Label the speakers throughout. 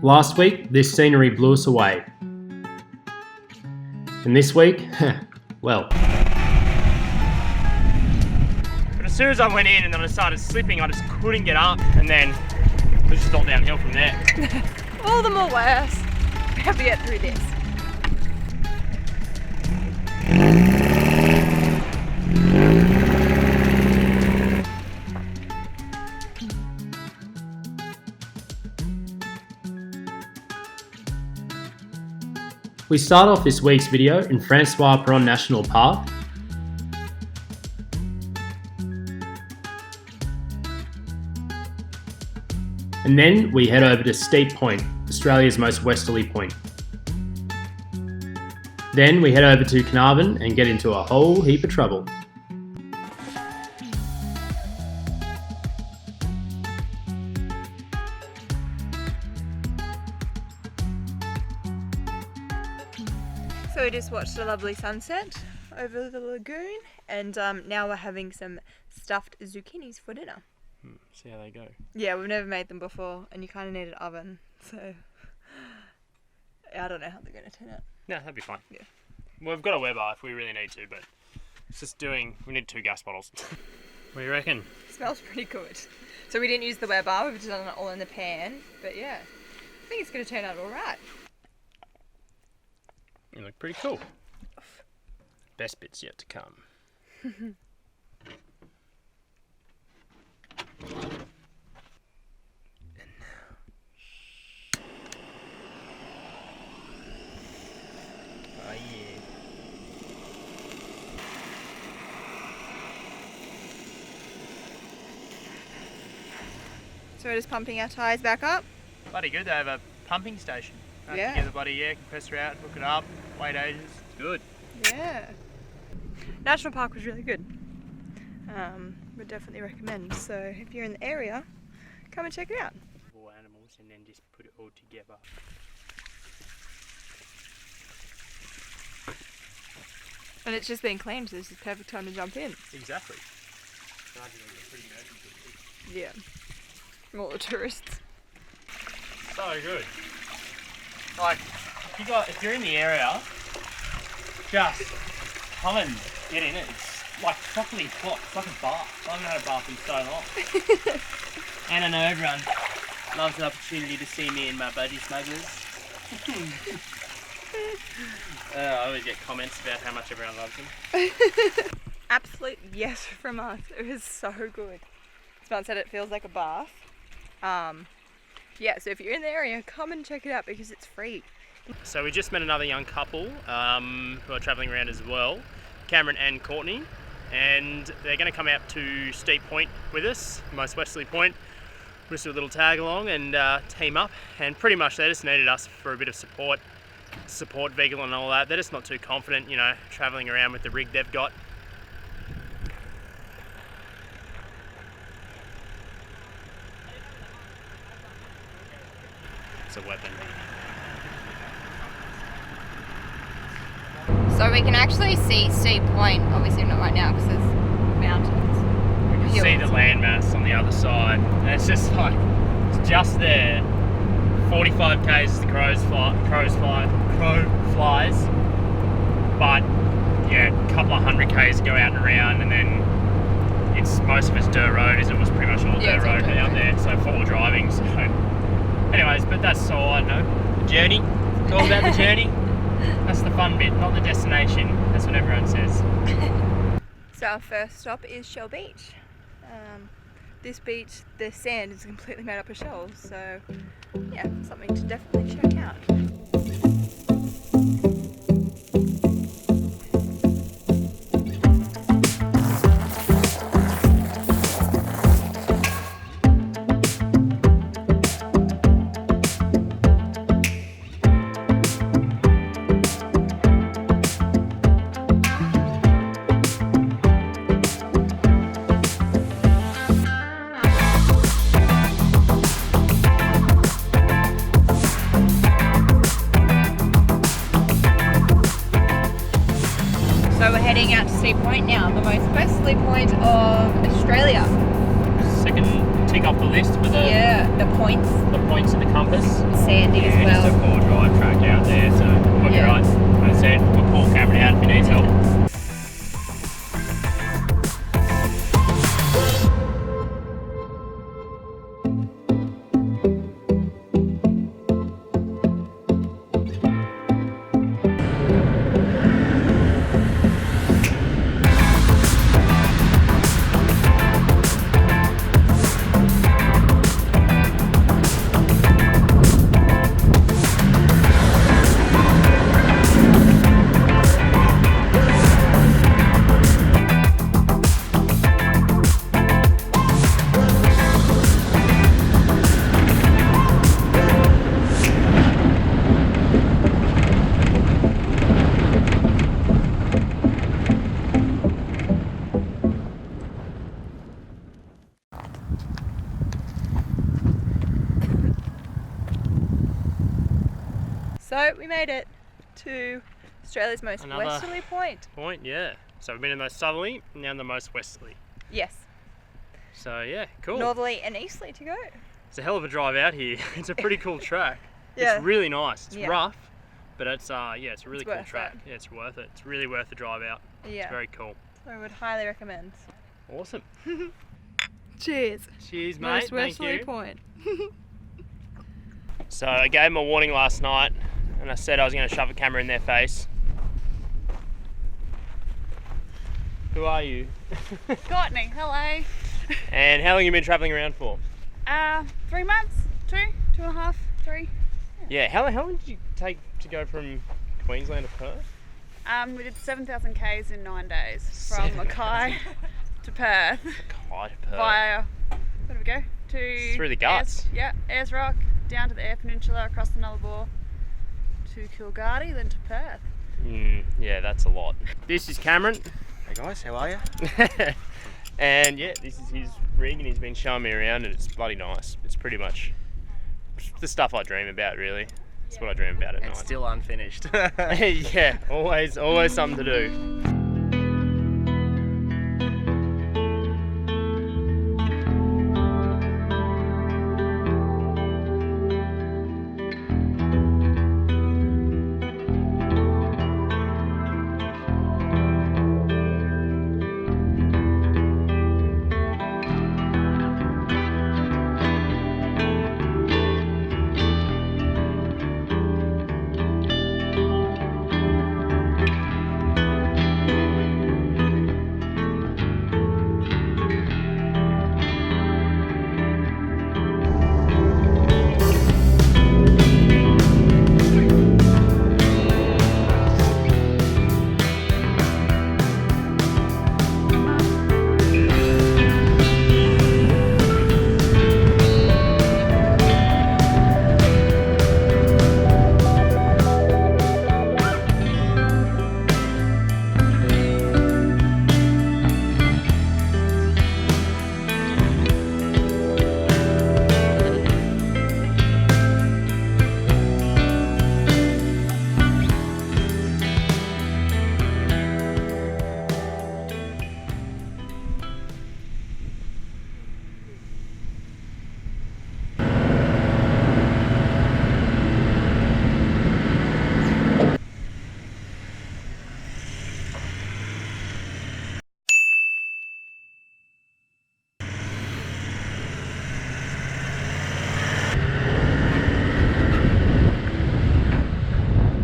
Speaker 1: Last week, this scenery blew us away. And this week, well.
Speaker 2: But as soon as I went in and then I started slipping, I just couldn't get up, and then it was just all downhill from there.
Speaker 3: All the more worse. We have to get through this.
Speaker 1: We start off this week's video in Peron National Park. And then we head over to Steep Point, Australia's most westerly point. Then we head over to Carnarvon and get into a whole heap of trouble.
Speaker 3: So we just watched a lovely sunset over the lagoon, and now we're having some stuffed zucchinis for dinner.
Speaker 2: See how they go.
Speaker 3: Yeah, we've never made them before, and you kind of need an oven, so I don't know how they're going to turn out.
Speaker 2: No, that'd be fine.
Speaker 3: Yeah.
Speaker 2: Well, we've got a wear bar if we really need to, but it's just we need 2 gas bottles. What do you reckon?
Speaker 3: It smells pretty good. So we didn't use the wear bar, we've just done it all in the pan, but yeah, I think it's going to turn out alright.
Speaker 2: You look pretty cool. Best bit's yet to come. Oh yeah.
Speaker 3: So we're just pumping our tyres back up.
Speaker 2: Bloody good, they have a pumping station.
Speaker 3: Yeah.
Speaker 2: Get the bloody air compressor out, hook it up, wait ages. It's good.
Speaker 3: Yeah. National Park was really good. Would definitely recommend. So if you're in the area, come and check it out.
Speaker 2: All animals and then just put it all together.
Speaker 3: And it's just been cleaned, so this is the perfect time to jump in.
Speaker 2: Exactly.
Speaker 3: Yeah. All the tourists.
Speaker 2: So good. Like, if you're in the area, just come and get in it. It's like properly hot. It's like a bath. I haven't had a bath in so long. And I know everyone loves the opportunity to see me and my buddy smugglers. I always get comments about how much everyone loves them.
Speaker 3: Absolute yes from us. It was so good. Spence said it feels like a bath. Yeah, so if you're in the area, come and check it out because it's free.
Speaker 2: So we just met another young couple who are travelling around as well, Cameron and Courtney, and they're going to come out to Steep Point with us, most westerly point. We'll just do a little tag along and team up, and pretty much they just needed us for a bit of support vehicle and all that. They're just not too confident, you know, travelling around with the rig they've got. It's a weapon.
Speaker 3: So we can actually see Steep Point, obviously not right now because there's mountains.
Speaker 2: We can see the landmass on the other side, and it's just like, it's just there. 45 k's as the crow flies, but yeah, a couple of 100 k's go out and around, and then most of it's dirt road. It was pretty much all dirt road out there, so 4-wheel driving. So, anyways, but that's all I know. The journey. It's all about the journey. That's the fun bit, not the destination. That's what everyone says.
Speaker 3: So our first stop is Shell Beach. This beach, the sand is completely made up of shells, so yeah, something to definitely check out. So we're heading out to Steep Point now, the most westerly point of Australia.
Speaker 2: Second tick off the list for the
Speaker 3: the points.
Speaker 2: the points of the compass.
Speaker 3: Sandy as
Speaker 2: Just a
Speaker 3: well.
Speaker 2: 4-drive track out there, so we'll be right. As I said, we'll call Cameron out if he needs help.
Speaker 3: So we made it to Australia's most
Speaker 2: Another
Speaker 3: westerly point.
Speaker 2: Yeah. So we've been in the most southerly, now in the most westerly.
Speaker 3: Yes.
Speaker 2: So yeah, cool.
Speaker 3: Northerly and easterly to go.
Speaker 2: It's a hell of a drive out here. It's a pretty cool track.
Speaker 3: Yeah.
Speaker 2: It's really nice. It's
Speaker 3: Yeah.
Speaker 2: rough, but it's yeah, it's a really cool
Speaker 3: worth
Speaker 2: track.
Speaker 3: it.
Speaker 2: Yeah, it's worth it. It's really worth the drive out.
Speaker 3: Yeah.
Speaker 2: It's very cool.
Speaker 3: So I would highly recommend.
Speaker 2: Awesome.
Speaker 3: Cheers.
Speaker 2: Cheers, mate.
Speaker 3: Most
Speaker 2: Thank
Speaker 3: westerly
Speaker 2: you.
Speaker 3: point.
Speaker 2: So I gave them a warning last night, and I said I was going to shove a camera in their face. Who are you?
Speaker 4: Courtney, hello.
Speaker 2: And how long have you been travelling around for?
Speaker 4: 3 months, 2.5, 3.
Speaker 2: Yeah, how long did you take to go from Queensland to Perth?
Speaker 4: We did 7,000 Ks in 9 days from
Speaker 2: 7,000.
Speaker 4: Mackay to Perth
Speaker 2: Mackay to Perth.
Speaker 4: via, where did we go? To
Speaker 2: Through the guts.
Speaker 4: Ayers Rock, down to the Eyre Peninsula, across the Nullarbor to Kilgardy, then to Perth.
Speaker 2: Yeah, that's a lot. This is Cameron.
Speaker 5: Hey guys, how are you?
Speaker 2: And yeah, this is his rig, and he's been showing me around, and it's bloody nice. It's pretty much the stuff I dream about, really. It's what I dream about at
Speaker 5: And
Speaker 2: night.
Speaker 5: still unfinished.
Speaker 2: Yeah, always something to do.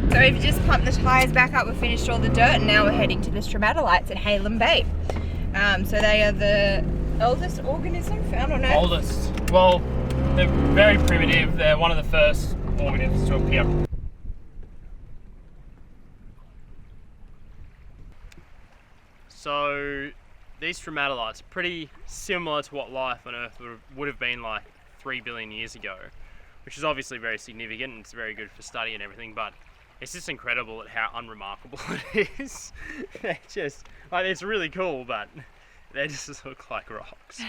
Speaker 3: So we've just pumped the tyres back up, we've finished all the dirt, and now we're heading to the stromatolites at Halem Bay. So they are the oldest organism found on Earth.
Speaker 2: Oldest. Well, they're very primitive. They're one of the first organisms to appear. So these stromatolites are pretty similar to what life on Earth would have been like 3 billion years ago, which is obviously very significant and it's very good for study and everything, but it's just incredible at how unremarkable it is. They're just, like, it's really cool, but they just look like rocks.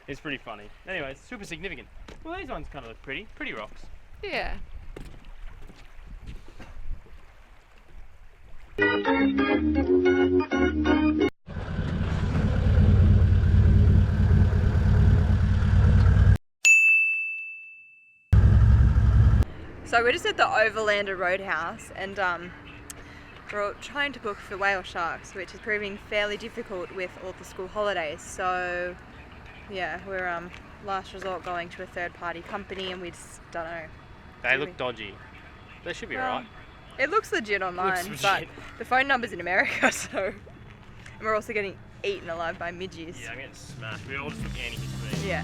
Speaker 2: It's pretty funny. Anyway, it's super significant. Well, these ones kind of look pretty rocks.
Speaker 3: Yeah. So we're just at the Overlander Roadhouse, and we're trying to book for whale sharks, which is proving fairly difficult with all the school holidays. So yeah, we're last resort going to a third-party company, and we just don't know.
Speaker 2: They look dodgy. They should be alright.
Speaker 3: It looks legit online,
Speaker 2: Looks
Speaker 3: but
Speaker 2: legit.
Speaker 3: the phone number's in America, so. And we're also getting eaten alive by midges.
Speaker 2: Yeah, I'm getting smashed. We all just took antihistamine.
Speaker 3: Yeah.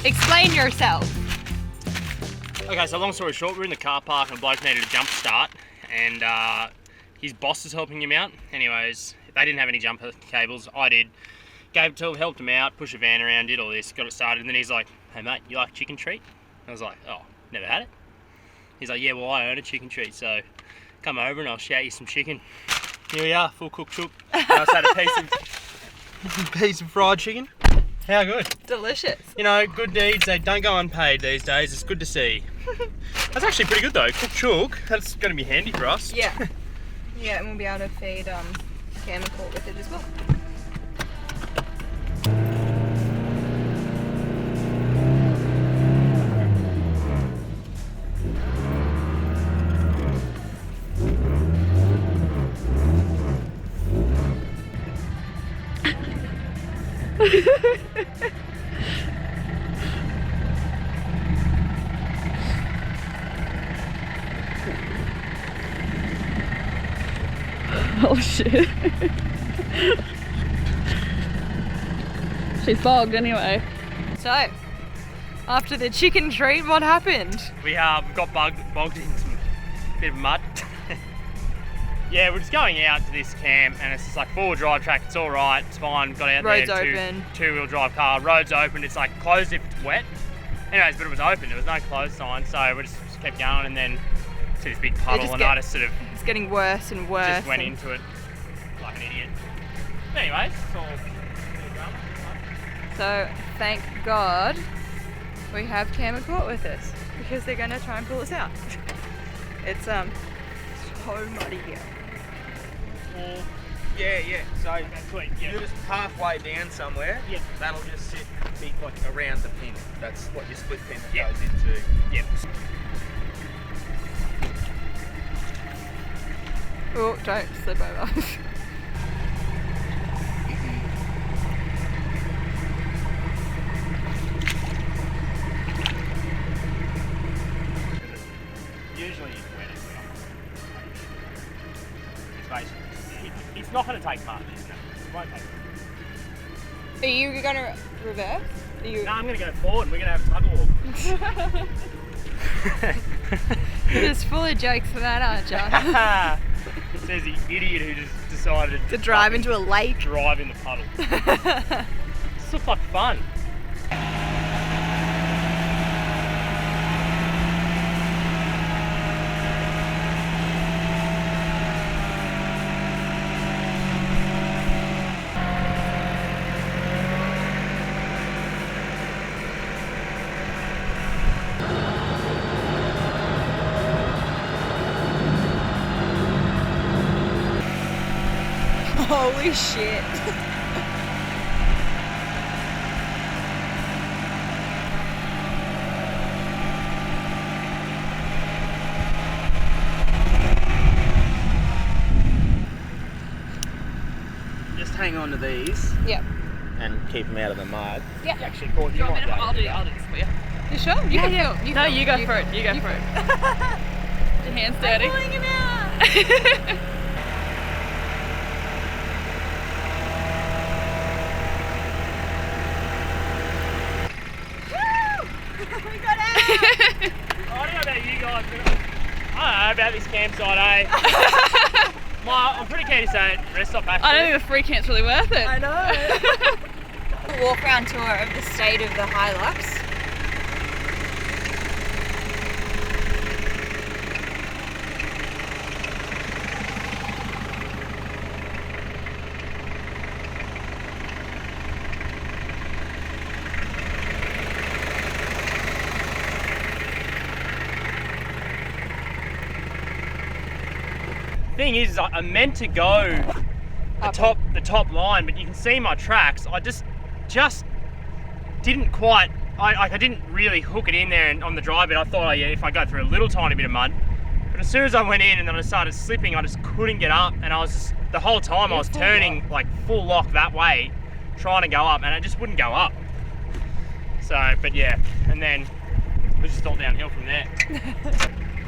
Speaker 3: Explain yourself.
Speaker 2: Okay, so long story short, we're in the car park and a bloke needed a jump start, and his boss is helping him out. Anyways, they didn't have any jumper cables. I did. Gave it to him, helped him out, pushed a van around, did all this, got it started, and then he's like, "Hey mate, you like chicken treat?" I was like, "Oh, never had it." He's like, "Yeah, well I own a chicken treat, so come over and I'll shout you some chicken." Here we are, full cooked chook. I just had a piece of fried chicken. How good?
Speaker 3: Delicious.
Speaker 2: You know, good deeds, they don't go unpaid these days. It's good to see. That's actually pretty good though. Cooked chook, that's going to be handy for us.
Speaker 3: Yeah. Yeah, and we'll be able to feed Cam and Court with it as well.
Speaker 4: Oh shit. She's bogged anyway.
Speaker 3: So, after the chicken treat, what happened?
Speaker 2: We got bogged in some bit of mud. Yeah, we're just going out to this camp and it's just like 4-wheel drive track, it's alright, it's fine, got out
Speaker 3: Road's
Speaker 2: there,
Speaker 3: open.
Speaker 2: two-wheel drive car, road's open, it's like closed if it's wet. Anyways, but it was open, there was no closed sign, so we just kept going and then see this big puddle and I just sort of
Speaker 3: It's getting worse and worse.
Speaker 2: just went into it like an idiot. But anyways, it's all drama.
Speaker 3: So, thank God we have Cam and Court with us, because they're going to try and pull us out. It's so muddy here.
Speaker 5: Yeah. So
Speaker 2: Sweet, yeah.
Speaker 5: you're just halfway down somewhere.
Speaker 2: Yeah.
Speaker 5: That'll just sit big like around the pin. That's what your split pin
Speaker 2: Yeah.
Speaker 5: goes into.
Speaker 2: Yeah.
Speaker 3: Oh, don't slip over.
Speaker 2: Usually it's wet as well. It's basically, it's not going to take much, isn't it? It won't take much.
Speaker 3: Are you going to reverse? Are you...
Speaker 2: No, I'm going to go forward and we're going to have a tug of war.
Speaker 3: You're just full of jokes for that, aren't you?
Speaker 2: Says the idiot who just decided
Speaker 3: To drive into a lake.
Speaker 2: drive in the puddle. This looks like fun.
Speaker 3: Holy shit.
Speaker 5: Just hang on to these
Speaker 3: Yep.
Speaker 5: and keep them out of the mud.
Speaker 2: Actually, Court, you might be able to do that.
Speaker 4: do this for you.
Speaker 3: You sure? You can film.
Speaker 4: No, you go for it. You go for it. Your hands dirty.
Speaker 3: I'm pulling him out. We got out.
Speaker 2: I don't know about you guys, but I don't know about this campsite, eh? I'm pretty keen to say it. Rest stop back.
Speaker 4: I don't think the free camp's really worth it.
Speaker 3: I know. Walk around tour of the state of the HILUX.
Speaker 2: thing is, I meant to go the top line, but you can see my tracks. I just didn't quite. I didn't really hook it in there and on the dry bit. I thought, oh yeah, if I go through a little tiny bit of mud. But as soon as I went in and then I started slipping, I just couldn't get up, and I was just the whole time I was turning like full lock that way, trying to go up, and it just wouldn't go up. So, but yeah, and then we just all downhill from there.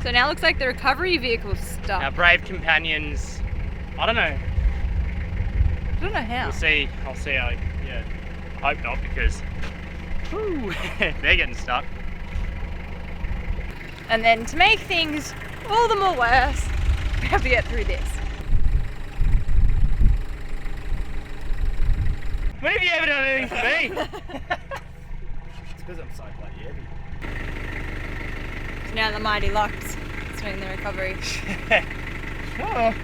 Speaker 3: So now it looks like the recovery vehicle's stuck.
Speaker 2: Our brave companions, I don't know.
Speaker 3: I don't know how.
Speaker 2: We'll see. I'll see. I hope not, because whew, they're getting stuck.
Speaker 3: And then to make things all the more worse, we have to get through this.
Speaker 2: When have you ever done anything for me?
Speaker 5: It's because I'm so bloody heavy.
Speaker 3: So now the mighty Lux is doing the recovery.
Speaker 2: Oh.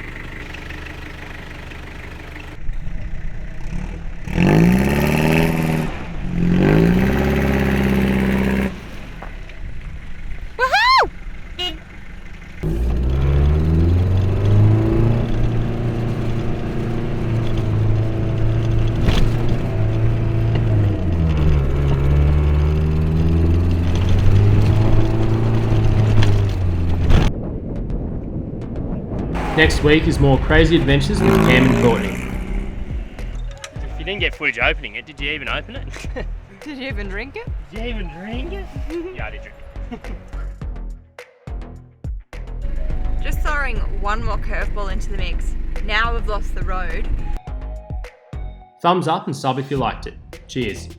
Speaker 1: Next week is more crazy adventures with Cam and Courtney.
Speaker 2: If you didn't get footage opening it, did you even open it?
Speaker 3: Did you even drink it?
Speaker 2: Did you even drink it? Yeah, I did drink it.
Speaker 3: Just throwing one more curveball into the mix. Now we've lost the road.
Speaker 1: Thumbs up and sub if you liked it. Cheers.